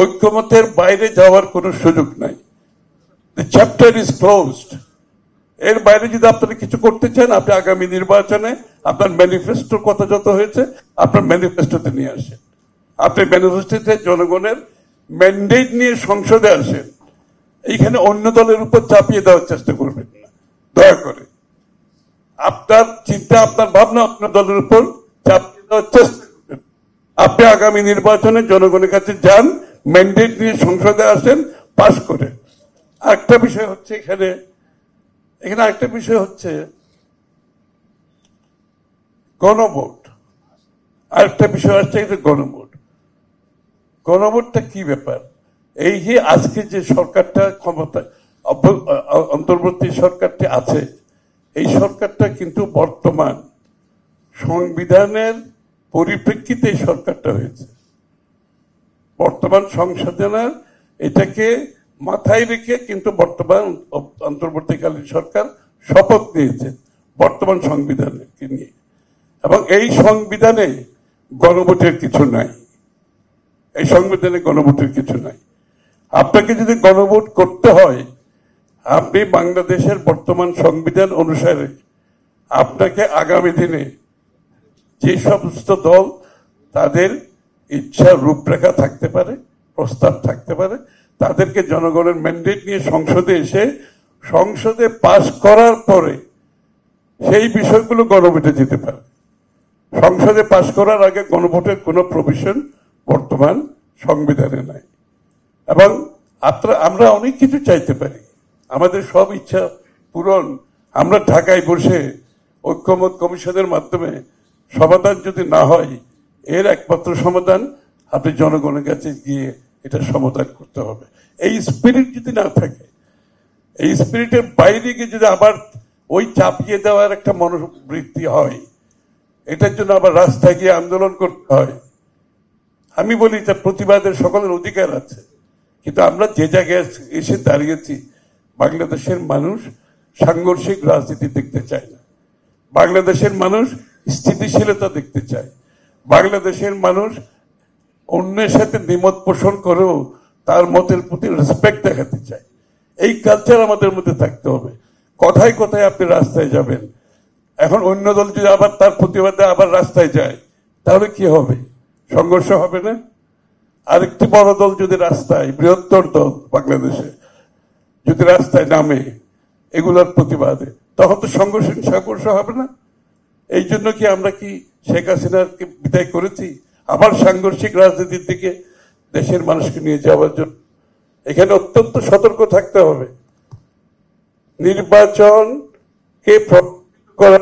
ঐক্যমতের বাইরে যাওয়ার কোনো সুযোগ নাই। The chapter is closed. এর বাইরে যদি আপনারা কিছু করতে চান, আপনি আগামী নির্বাচনে আপনার ম্যানিফেস্টোর কথা যত হয়েছে আপনার ম্যানিফেস্টোতে নিয়ে আসেন। আপনি ম্যানিফেস্টোতে জনগণের ম্যান্ডেট নিয়ে সংসদে আসেন। এইখানে অন্য দলের উপর চাপিয়ে দেওয়ার চেষ্টা করবেন না, দয়া করে। আপনার চিন্তা, আপনার ভাবনা অন্য দলের উপর চাপিয়ে দেওয়ার চেষ্টা করবেন। আপনি আগামী নির্বাচনে জনগণের কাছে যান, ম্যান্ডেট নিয়ে সংসদে আসেন, পাশ করে। আরেকটা বিষয় হচ্ছে এখানে আরেকটা বিষয় হচ্ছে গণভোট। আরেকটা বিষয় আসছে গণভোট। গণভোটটা কি ব্যাপার? এই যে আজকে যে সরকারটা ক্ষমতায়, অন্তর্বর্তী সরকারটি আছে, এই সরকারটা কিন্তু বর্তমান সংবিধানের পরিপ্রেক্ষিতে এই সরকারটা হয়েছে। বর্তমান সংশোধনের এটাকে মাথায় রেখে কিন্তু বর্তমান অন্তর্বর্তীকালীন সরকার শপথ নিয়েছে বর্তমান সংবিধানকে নিয়ে, এবং এই সংবিধানে গণভোটের কিছু নাই। এই সংবিধানে গণভোটের কিছু নাই। আপনাকে যদি গণভোট করতে হয়, আপনি বাংলাদেশের বর্তমান সংবিধান অনুসারে আপনাকে আগামী দিনে যে সমস্ত দল তাদের ইচ্ছা রূপরেখা থাকতে পারে, প্রস্তাব থাকতে পারে, তাদেরকে জনগণের ম্যান্ডেট নিয়ে সংসদে এসে সংসদে পাশ করার পরে সেই বিষয়গুলো গণভোটে যেতে পারে। সংসদে পাশ করার আগে গণভোটের কোনো প্রভিশন বর্তমান সংবিধানে নাই। এবং আমরা অনেক কিছু চাইতে পারি, আমাদের সব ইচ্ছা পূরণ আমরা ঢাকায় বসে ঐক্যমত কমিশনের মাধ্যমে সমাধান যদি না হয়, এর একমাত্র সমাধান আপনি জনগণের কাছে গিয়ে এটা সমাধান করতে হবে। এই স্পিরিট যদি না থাকে, এই স্পিরিটের বাইরে গিয়ে যদি আবার ওই চাপিয়ে দেওয়ার একটা মনোবৃত্তি হয়, এটার জন্য আবার রাস্তায় গিয়ে আন্দোলন করতে হয়। আমি বলি যে প্রতিবাদের সকলের অধিকার আছে, কিন্তু আমরা যে জায়গায় এসে দাঁড়িয়েছি, বাংলাদেশের মানুষ সাংঘর্ষিক রাজনীতি দেখতে চায় না। বাংলাদেশের মানুষ স্থিতিশীলতা দেখতে চায়। বাংলাদেশের মানুষ অন্যের সাথে দ্বিমত পোষণ করেও তার মতের প্রতি রেসপেক্ট দেখাতে চায়। এই কালচার আমাদের মধ্যে থাকতে হবে। কথায় কথায় আপনি রাস্তায় যাবেন, এখন অন্য দল যদি আবার তার প্রতিবাদে আবার রাস্তায় যায়, তাহলে কি হবে? সংঘর্ষ হবে না? আরেকটি বড় দল যদি রাস্তায়, বৃহত্তর দল বাংলাদেশে যদি রাস্তায় নামে এগুলোর প্রতিবাদে, তখন তো সংঘর্ষ হবে না? এই জন্য কি আমরা কি শেখ হাসিনাকে বিদায় করেছি আবার সাংঘর্ষিক রাজনীতির দিকে দেশের মানুষকে নিয়ে যাওয়ার জন্য? এখানে অত্যন্ত সতর্ক থাকতে হবে। নির্বাচনকে করা